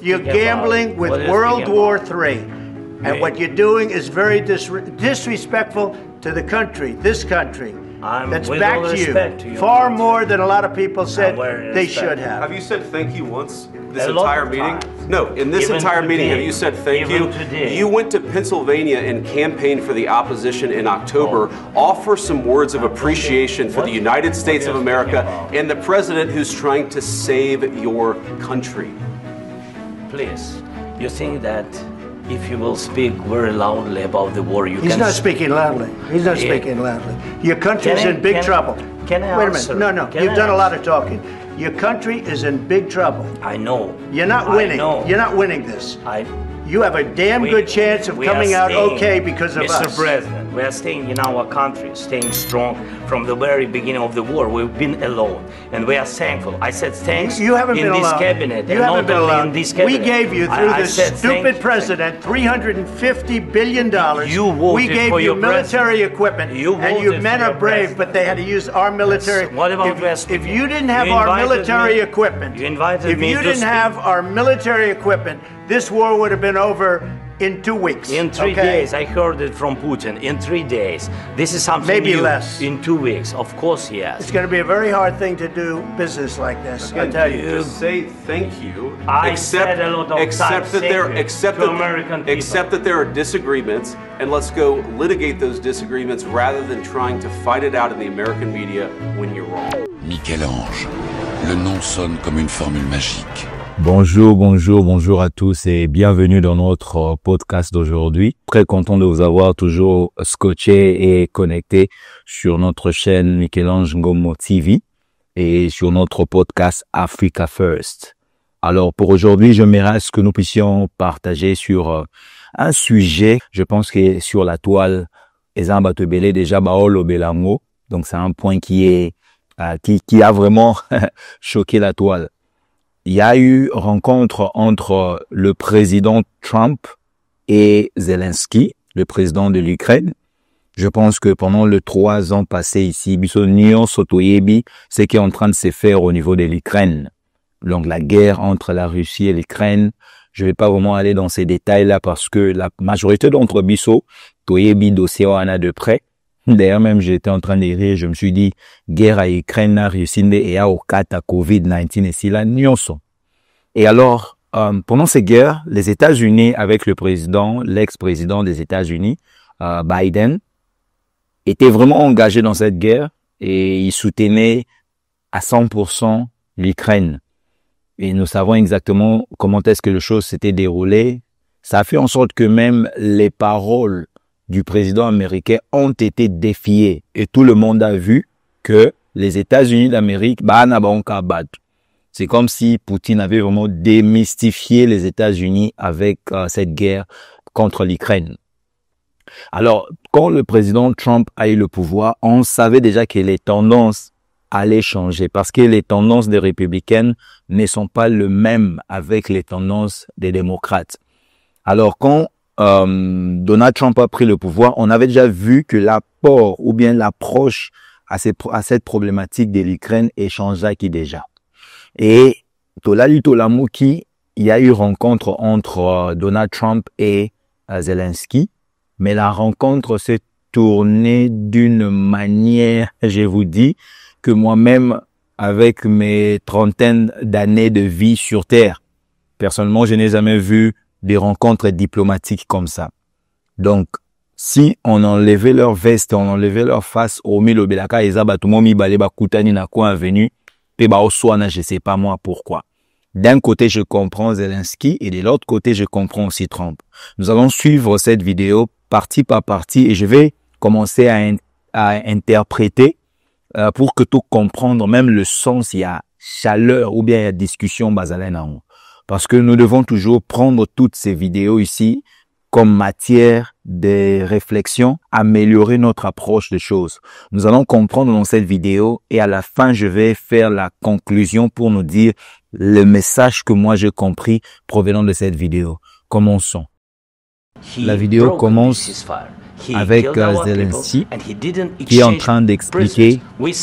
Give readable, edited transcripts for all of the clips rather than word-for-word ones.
You're gambling with World War III. And what you're doing is very disrespectful to the country, this country. That's back to you, far more than a lot of people said they should have. Have you said thank you once this entire meeting? No, in this entire meeting, have you said thank you? You went to Pennsylvania and campaigned for the opposition in October. Offer some words of appreciation for the United States of America and the president who's trying to save your country. Please, you think that if you will speak very loudly about the war, He's not speaking loudly. He's not speaking loudly. Your country's in big trouble. Can I Wait a answer? minute. No, you've done a lot of talking. Your country is in big trouble. I know. You're not winning. You're not winning this. You have a damn good chance of coming out okay because of us. Mr. President, we are staying in our country, staying strong from the very beginning of the war. We've been alone, and we are thankful. I said thanks you haven't in been this alone. cabinet. You and haven't not been only alone. in this cabinet. We gave you, through this stupid president, $350 billion. You voted we gave for you your military equipment, and you men are brave, president. but they had to use our military. Yes. What about if you didn't have our military equipment, you invited me if you didn't have our military equipment, this war would have been over in 2 weeks. In 3 days, I heard it from Putin. In 3 days, this is something maybe new. less. In 2 weeks, of course, yes. It's going to be a very hard thing to do business like this. I tell you. Just say thank you. I said a lot of accept times accept that there are disagreements, and let's go litigate those disagreements rather than trying to fight it out in the American media when you're wrong. Michel-Ange, le nom sonne comme une formule magique. Bonjour à tous et bienvenue dans notre podcast d'aujourd'hui. Très content de vous avoir toujours scotché et connecté sur notre chaîne Michel-Ange Ngomo TV et sur notre podcast Africa First. Alors pour aujourd'hui, j'aimerais que nous puissions partager sur un sujet, je pense que sur la toile, Ezamba Tebele déjà Baolo Belango. Donc c'est un point qui a vraiment choqué la toile. Il y a eu rencontre entre le président Trump et Zelensky, le président de l'Ukraine. Je pense que pendant les 3 ans passés ici, Bissonion Sotoyebi, ce qui est en train de se faire au niveau de l'Ukraine. Donc la guerre entre la Russie et l'Ukraine. Je vais pas vraiment aller dans ces détails-là parce que la majorité d'entre Bisso, Toyebi dossier en a de près. D'ailleurs, même, j'étais en train de rire, je me suis dit, guerre à Ukraine, à Russie, et à Okata, COVID-19, et si là, nyonso. Et alors, pendant ces guerres, les États-Unis, avec le président, l'ex-président des États-Unis, Biden, étaient vraiment engagés dans cette guerre et ils soutenaient à 100% l'Ukraine. Et nous savons exactement comment est-ce que les choses s'étaient déroulées. Ça a fait en sorte que même les paroles du président américain ont été défiées. Et tout le monde a vu que les États-Unis d'Amérique, c'est comme si Poutine avait vraiment démystifié les États-Unis avec cette guerre contre l'Ukraine. Alors, quand le président Trump a eu le pouvoir, on savait déjà que les tendances allaient changer parce que les tendances des républicaines ne sont pas les mêmes avec les tendances des démocrates. Alors, quand Donald Trump a pris le pouvoir, on avait déjà vu que l'apport ou bien l'approche à cette problématique de l'Ukraine est changée déjà. Et Tolamouki, il y a eu rencontre entre Donald Trump et Zelensky, mais la rencontre s'est tournée d'une manière, je vous dis, que moi-même, avec mes trentaines d'années de vie sur Terre, personnellement, je n'ai jamais vu des rencontres diplomatiques comme ça. Donc, si on enlevait leur veste, on enlevait leur face au Milo Belaka, Ezabatumomi Baleba Koutani na quoi venu, Peba Oswana, je sais pas moi pourquoi. D'un côté, je comprends Zelensky et de l'autre côté, je comprends aussi Trump. Nous allons suivre cette vidéo partie par partie et je vais commencer à interpréter pour que tout comprendre, même le sens, il y a chaleur ou bien il y a discussion basalena. Parce que nous devons toujours prendre toutes ces vidéos ici comme matière de réflexion, améliorer notre approche des choses. Nous allons comprendre dans cette vidéo et à la fin, je vais faire la conclusion pour nous dire le message que moi j'ai compris provenant de cette vidéo. Commençons. La vidéo commence avec Zelensky qui est en train d'expliquer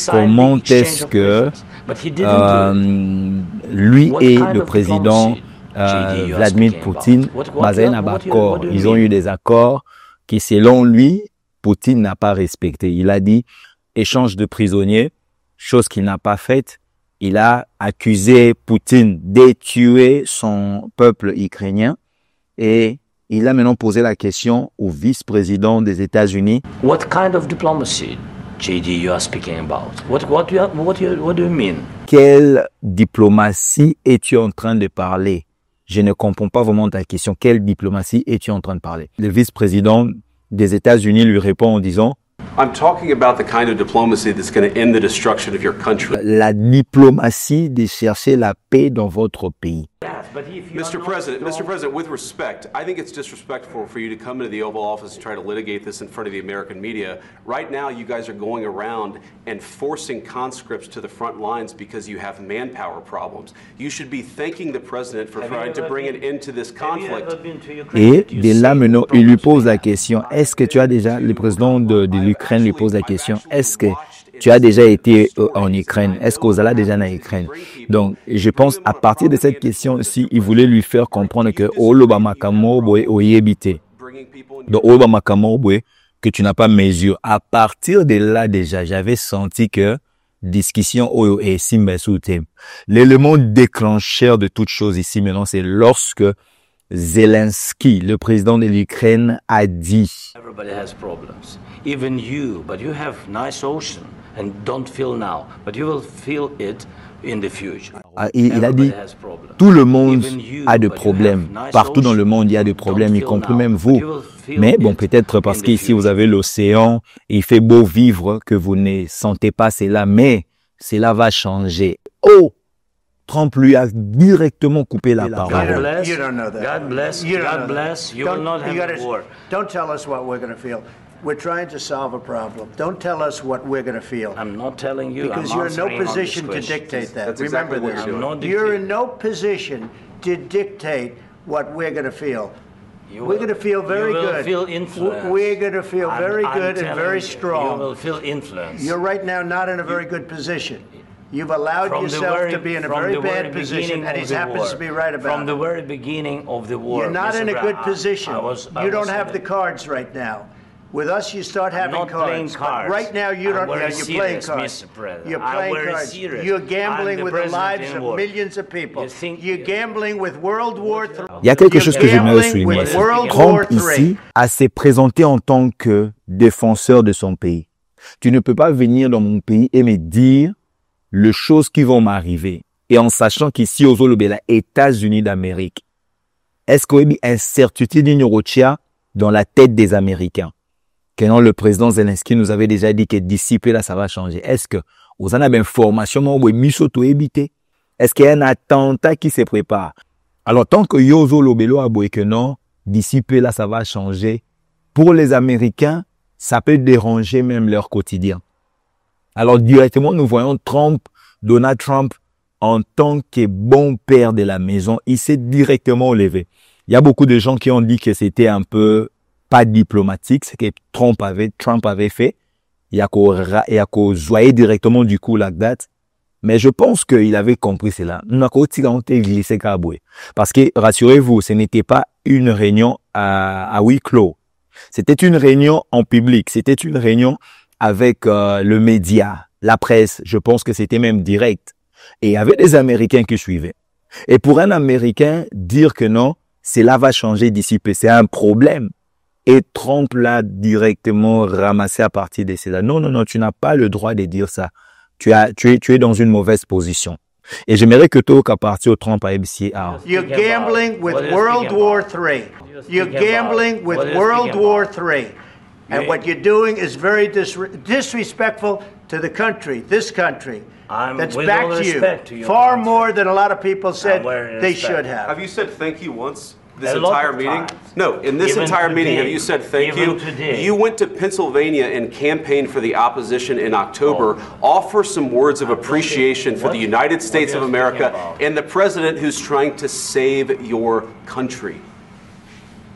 comment est-ce que lui et le président Vladimir Poutine, ils ont eu des accords qui, selon lui, Poutine n'a pas respecté. Il a dit échange de prisonniers, chose qu'il n'a pas faite. Il a accusé Poutine de tuer son peuple ukrainien et il a maintenant posé la question au vice-président des États-Unis. What kind of diplomacy, JD, you are speaking about? What do you mean? Quelle diplomatie es-tu en train de parler? Je ne comprends pas vraiment ta question. Quelle diplomatie es-tu en train de parler? Le vice-président des États-Unis lui répond en disant I'm talking about the kind of diplomacy that's going to end the destruction of your country. La diplomatie de chercher la paix dans votre pays. Mr. President, with respect, I think it's disrespectful for you to come into the Oval Office and try to litigate this in front of the American media. Right now, you guys are going around and forcing conscripts to the front lines because you have manpower problems. You should be thanking the President for trying to bring an end to this conflict. Et de là maintenant, il lui pose la question, est-ce que tu as déjà, le président de l'Ukraine lui pose la question, est-ce que tu as déjà été en Ukraine? Est-ce que vous allez déjà en Ukraine? Donc, je pense, à partir de cette question-ci, il voulait lui faire comprendre que que tu n'as pas mesure. À partir de là, déjà, j'avais senti que discussion et Simbesouté. L'élément déclencheur de toute chose ici maintenant, c'est lorsque Zelensky, le président de l'Ukraine, a dit. Everybody has problems. Even you, but you have nice ocean and don't feel now, but you will feel it in the future. Il a dit, tout le monde a des problèmes. Partout dans le monde, il y a des problèmes, y compris même vous. Mais bon, peut-être parce qu'ici, vous avez l'océan, il fait beau vivre, que vous ne sentez pas cela, mais cela va changer. Oh! Trump lui a directement coupé la parole. You don't know that. God bless. God bless. You will not have a war. Don't tell us what we're going to feel. We're trying to solve a problem. Don't tell us what we're going to feel. I'm not telling you. Because you're in no position to dictate that. That's Remember exactly this. You're in no position to dictate what we're going to feel. We're going to feel very good. You will feel influence. We're going to feel very good and very strong. You will feel influence. You're right now not in a very good position. You've allowed yourself to be in a very bad position, and he happens to be right about it. From the very beginning of the war. You're not in a good position. You don't have the cards right now. With us, you start having cards. But right now, you don't. You're playing cards. You're playing cards. You're gambling with the lives of millions of people. You're gambling with World War III. Il y a quelque chose que j'aimerais souligner. Trump ici a s'est présenté en tant que défenseur de son pays. Tu ne peux pas venir dans mon pays et me dire les choses qui vont m'arriver. Et en sachant qu'ici, aux États-Unis d'Amérique, est-ce qu'il y a une incertitude dans la tête des Américains? Quand le président Zelensky nous avait déjà dit que d'ici peu là, ça va changer. Est-ce que vous en avez une formation, est-ce qu'il y a un attentat qui se prépare? Alors, tant que Yozo Lobelo a que non, d'ici peu là, ça va changer. Pour les Américains, ça peut déranger même leur quotidien. Alors, directement, nous voyons Donald Trump, en tant que bon père de la maison, il s'est directement levé. Il y a beaucoup de gens qui ont dit que c'était un peu pas diplomatique, ce que Trump avait fait. Il y a qu'au joyer directement du coup la date. Mais je pense qu'il avait compris cela. Parce que, rassurez-vous, ce n'était pas une réunion à huis clos. C'était une réunion en public. C'était une réunion avec le média, la presse. Je pense que c'était même direct. Et il y avait des Américains qui suivaient. Et pour un Américain, dire que non, cela va changer d'ici peu, c'est un problème. Et Trump l'a directement ramassé à partir de cela. Non, tu n'as pas le droit de dire ça. Tu es dans une mauvaise position. Et j'aimerais que toi, qu'à partir de Trump à ABC, You're gambling with World War III. You're gambling with World War III. And what you're doing is very disrespectful to the country, this country. That's backed you far more than a lot of people said they should have. Have you said thank you once? This entire meeting? No, in this entire meeting, have you said thank you? You went to Pennsylvania and campaigned for the opposition in October. Offer some words of appreciation for the United States of America and the president who's trying to save your country.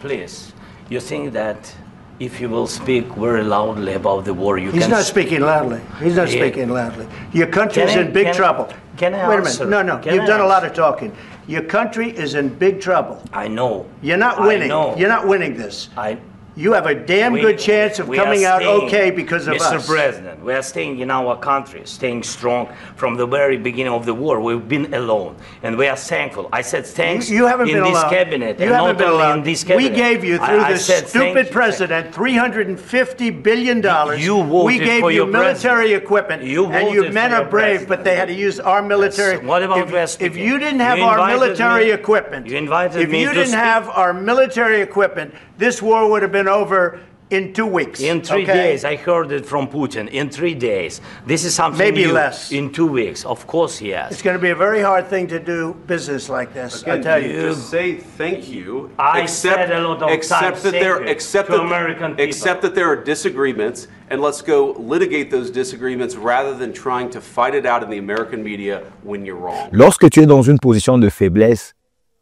Please, you think that if you will speak very loudly about the war, He's not speaking loudly. He's not speaking loudly. Your country is in big trouble. can I Wait a answer? minute. No. Can You've I done a lot answer? of talking. Your country is in big trouble. I know. You're not I winning. know. You're not winning this. I. You have a damn good chance of coming out okay because of us. Mr. President, we are staying in our country, staying strong from the very beginning of the war. We've been alone, and we are thankful. I said thanks you haven't in been this alone. cabinet, you and haven't not been only alone. in this cabinet. We gave you, through I this said stupid thank president, $350 billion. You voted we gave for you your military president. equipment, You and you voted men for are your brave, president. but they had to use our military. Yes. What about if West you Virginia? didn't have You our invited military me- equipment, you invited if me you to didn't speak. have our military equipment, this war would have been over in 2 weeks. In 3 days, I heard it from Putin. In 3 days, this is something Maybe new. less. In 2 weeks, of course, yes. It's going to be a very hard thing to do business like this. I Again, tell you. just say thank you. I said a lot of except times that thank there, you except to that, American people. except that there are disagreements, and let's go litigate those disagreements rather than trying to fight it out in the American media when you're wrong. Lorsque tu es dans une position de faiblesse,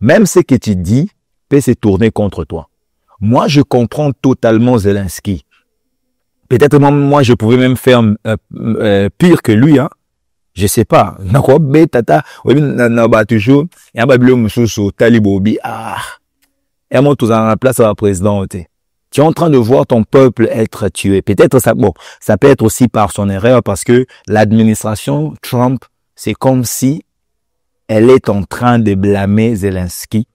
même ce que tu dis peut se tourner contre toi. Moi, je comprends totalement Zelensky. Peut-être même moi, je pouvais même faire pire que lui, hein. Je sais pas. Nako be tata, obi na ba toujours, ya ba bilo mususu talibobi ah. Et moi tous en place à la présidente. Tu es en train de voir ton peuple être tué. Peut-être ça ça peut être aussi par son erreur parce que l'administration Trump, c'est comme si elle est en train de blâmer Zelensky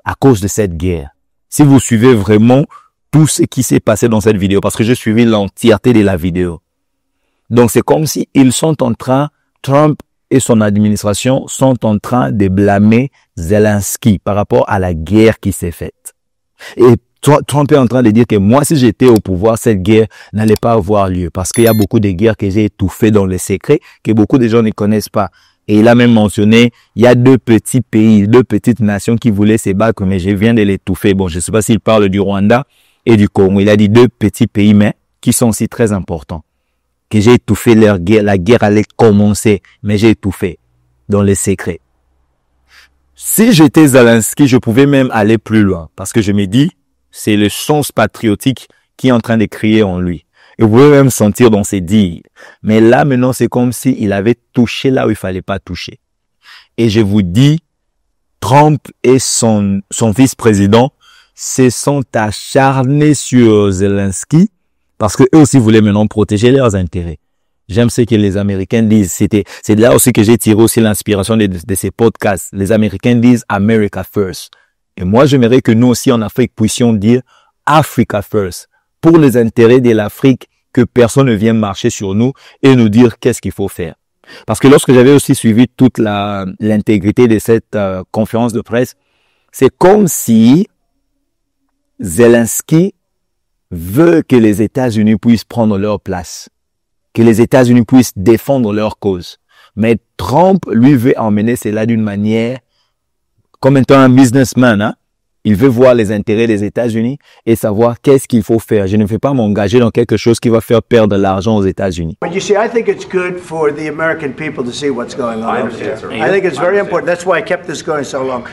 à cause de cette guerre. Si vous suivez vraiment tout ce qui s'est passé dans cette vidéo, parce que j'ai suivi l'entièreté de la vidéo. Donc c'est comme si ils sont en train, Trump et son administration sont en train de blâmer Zelensky par rapport à la guerre qui s'est faite. Et Trump est en train de dire que moi, si j'étais au pouvoir, cette guerre n'allait pas avoir lieu parce qu'il y a beaucoup de guerres que j'ai étouffées dans les secrets que beaucoup de gens ne connaissent pas. Et il a même mentionné, il y a 2 petits pays, 2 petites nations qui voulaient se battre, mais je viens de l'étouffer. Bon, je ne sais pas s'il parle du Rwanda et du Congo. Il a dit 2 petits pays, mais qui sont aussi très importants. Que j'ai étouffé leur guerre. La guerre allait commencer, mais j'ai étouffé dans les secrets. Si j'étais Zelensky, je pouvais même aller plus loin. Parce que je me dis, c'est le sens patriotique qui est en train de crier en lui. Et vous pouvez même sentir dans ses dires. Mais là, maintenant, c'est comme s'il avait touché là où il fallait pas toucher. Et je vous dis, Trump et son vice-président se sont acharnés sur Zelensky parce que eux aussi voulaient maintenant protéger leurs intérêts. J'aime ce que les Américains disent. C'est là aussi que j'ai tiré aussi l'inspiration de ces podcasts. Les Américains disent America first. Et moi, j'aimerais que nous aussi en Afrique puissions dire Africa first. Pour les intérêts de l'Afrique, que personne ne vienne marcher sur nous et nous dire qu'est-ce qu'il faut faire. Parce que lorsque j'avais aussi suivi toute l'intégrité de cette conférence de presse, c'est comme si Zelensky veut que les États-Unis puissent prendre leur place, que les États-Unis puissent défendre leur cause. Mais Trump, lui, veut emmener cela d'une manière, comme étant un businessman, hein. Il veut voir les intérêts des États-Unis et savoir qu'est-ce qu'il faut faire. Je ne vais pas m'engager dans quelque chose qui va faire perdre de l'argent aux États-Unis. But you see, I think it's good for the American people to see what's going on. I understand, sir. I think it's very important. That's why I kept this going so long.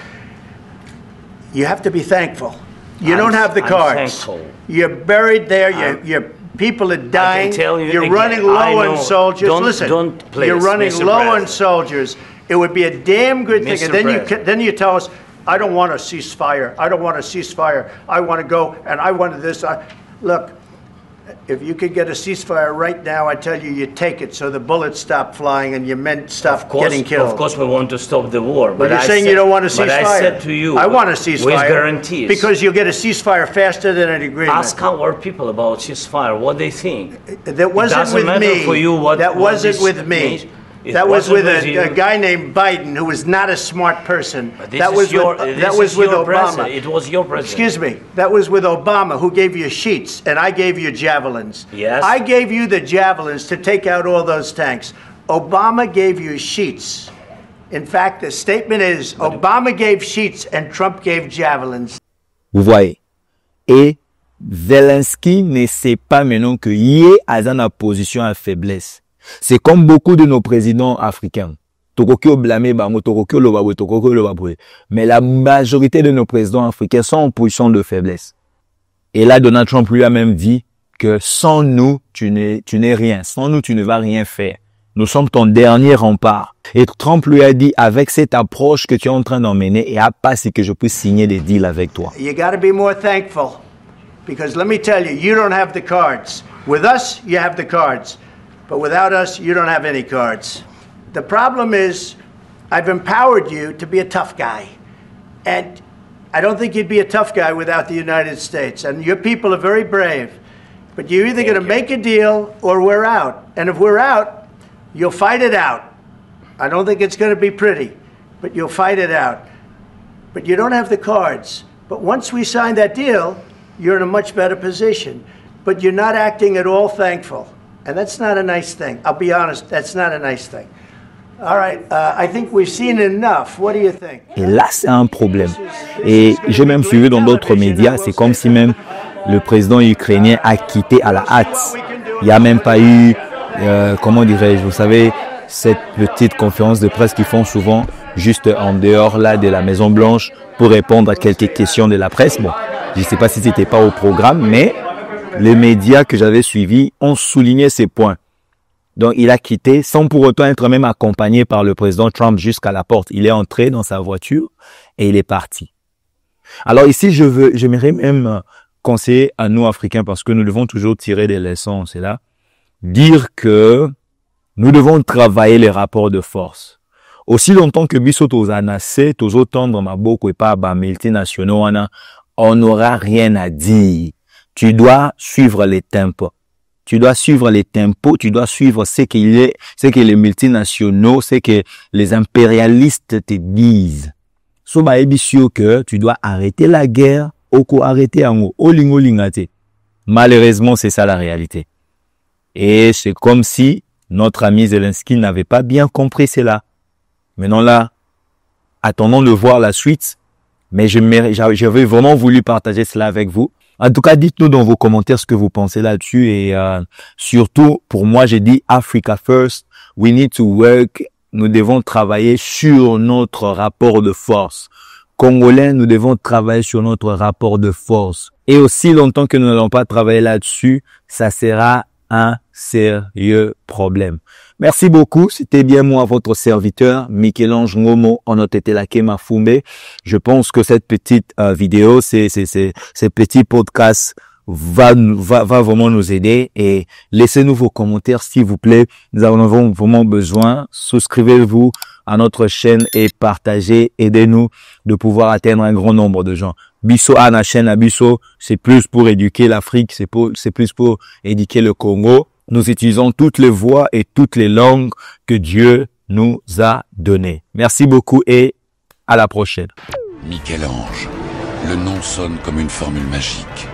You have to be thankful. You don't have the I'm cards. thankful. You're buried there. Your people are dying. tell you You're again, running I low on know. soldiers. Listen, Don't please, you're running Mr. low on President. soldiers. It would be a damn good thing. Mr. And then President. then you tell us, I don't want a ceasefire. I don't want a ceasefire. I want to go and I wanted this. Look, if you could get a ceasefire right now, I tell you, you take it so the bullets stop flying and your men stop getting killed. Of course, we want to stop the war. But you're saying you don't want a ceasefire. But I said to you, I want a ceasefire. with guarantees. Because you'll get a ceasefire faster than an agreement. Ask our people about ceasefire, what they think. That wasn't doesn't with matter me. for you what- that what wasn't this with me. means. It That was wasn't with with you. a guy named Biden, who was not a smart person. But this That is was your, with, this that was is with your Obama. president. It was your president. Excuse me. That was with Obama, who gave you sheets, and I gave you javelins. Yes. I gave you the javelins to take out all those tanks. Obama gave you sheets. In fact, the statement is Obama gave sheets and Trump gave javelins. Vous voyez. Et Zelensky ne sait pas maintenant que il est à une position à faiblesse. C'est comme beaucoup de nos présidents africains. Mais la majorité de nos présidents africains sont en position de faiblesse. Et là, Donald Trump lui a même dit que sans nous, tu n'es rien. Sans nous, tu ne vas rien faire. Nous sommes ton dernier rempart. Et Trump lui a dit, avec cette approche que tu es en train d'emmener, il n'y a pas si que je puisse signer des deals avec toi. You got to be more thankful. Because let me tell you, you don't have the cards. With us, you have the cards. But without us, you don't have any cards. The problem is, I've empowered you to be a tough guy. And I don't think you'd be a tough guy without the United States. And your people are very brave. But you're either going to make a deal or we're out. And if we're out, you'll fight it out. I don't think it's going to be pretty, but you'll fight it out. But you don't have the cards. But once we sign that deal, you're in a much better position. But you're not acting at all thankful. And that's not a nice thing. I'll be honest, that's not a nice thing. All right, I think we've seen enough. What do you think? Et là, c'est un problème. Et j'ai même suivi dans d'autres médias, c'est comme si même le président ukrainien a quitté à la hâte. Il n'y a même pas eu, comment dirais-je, vous savez, cette petite conférence de presse qu'ils font souvent juste en dehors là de la Maison Blanche pour répondre à quelques questions de la presse. Bon, je ne sais pas si c'était pas au programme, mais les médias que j'avais suivis ont souligné ces points. Donc, il a quitté sans pour autant être même accompagné par le président Trump jusqu'à la porte. Il est entré dans sa voiture et il est parti. Alors ici, j'aimerais même conseiller à nous Africains, parce que nous devons toujours tirer des leçons, c'est là, dire que nous devons travailler les rapports de force. Aussi longtemps que biso tozanase, tozotendre maboko et pas ba multinationaux, on n'aura rien à dire. Tu dois suivre les tempos. Tu dois suivre les tempos, tu dois suivre ce que les multinationaux, ce que les impérialistes te disent. Soba ebisio que tu dois arrêter la guerre, oko arrêter ango, olingo lingate. Malheureusement, c'est ça la réalité. Et c'est comme si notre ami Zelensky n'avait pas bien compris cela. Maintenant là, attendons de voir la suite. Mais j'avais vraiment voulu partager cela avec vous. En tout cas, dites-nous dans vos commentaires ce que vous pensez là-dessus. Et surtout, pour moi, j'ai dit Africa first. We need to work. Nous devons travailler sur notre rapport de force. Congolais, nous devons travailler sur notre rapport de force. Et aussi longtemps que nous n'allons pas travailler là-dessus, ça sera un sérieux problème. Merci beaucoup. C'était bien moi, votre serviteur, Michel-Ange Ngomo, Onotetelake Mafumbe. Je pense que cette petite vidéo, ces petits podcasts va vraiment nous aider. Et laissez-nous vos commentaires, s'il vous plaît. Nous en avons vraiment besoin. Souscrivez-vous à notre chaîne et partagez. Aidez-nous de pouvoir atteindre un grand nombre de gens. Bisso à la chaîne à Bisso, c'est plus pour éduquer l'Afrique, c'est plus pour éduquer le Congo. Nous utilisons toutes les voix et toutes les langues que Dieu nous a données. Merci beaucoup et à la prochaine. Michel-Ange. Le nom sonne comme une formule magique.